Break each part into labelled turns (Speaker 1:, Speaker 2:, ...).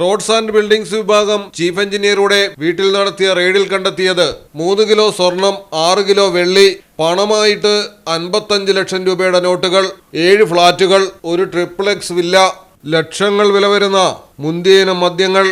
Speaker 1: Roads and buildings വിഭാഗം chief എഞ്ചിനീയറുടെ വീട്ടിൽ നടത്തിയ റെയ്ഡിൽ കണ്ടെത്തിയത് 3 കിലോ സ്വർണം, 6 കിലോ വെള്ളി, പണമായിട്ട് 55 ലക്ഷം രൂപയുടെ നോട്ടുകൾ, 7 ഫ്ളാറ്റുകൾ, ഒരു ട്രിപ്പിൾഎക്സ് വില്ല, ലക്ഷങ്ങൾ വില വരുന്ന മുന്തിയ ഇനം മദ്യങ്ങൾ.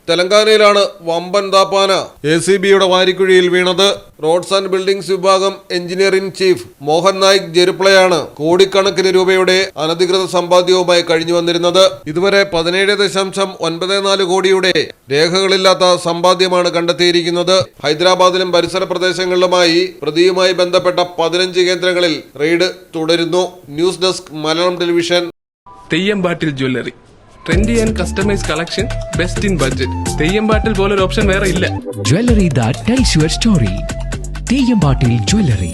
Speaker 1: തെലങ്കാനയിലാണ് വമ്പൻ താപ്പാന ACBയുടെ വാരിക്കുഴിയിൽ വീണത്. റോഡ്സ് ആൻഡ് ബിൽഡിംഗ്സ് വിഭാഗം engineer in chief Mohan Naik ജെരുപ്ലയാണ് കോടിക്കണക്കിന് രൂപയുടെ അനധികൃത സമ്പാദ്യവുമായി കഴിഞ്ഞു വന്നിരുന്നത്. ഇതുവരെ 17.94 കോടിയുടെ രേഖകളില്ലാത്ത സമ്പാദ്യമാണ് കണ്ടെത്തിയിരിക്കുന്നത്. ഹൈദരാബാദിലും പരിസര പ്രദേശങ്ങളിലുമായി പ്രതിയുമായി ബന്ധപ്പെട്ട 15 കേന്ദ്രങ്ങളിൽ റെയ്ഡ് തുടരുന്നു. News desk Malayalam television.
Speaker 2: Theyyampattil jewellery, trendy and customise collection, best in budget. Theyyampattil പോലൊരു ഓപ്ഷൻ വേറെ ഇല്ല.
Speaker 3: Jewelry that tells your story. Theyyampattil jewellery.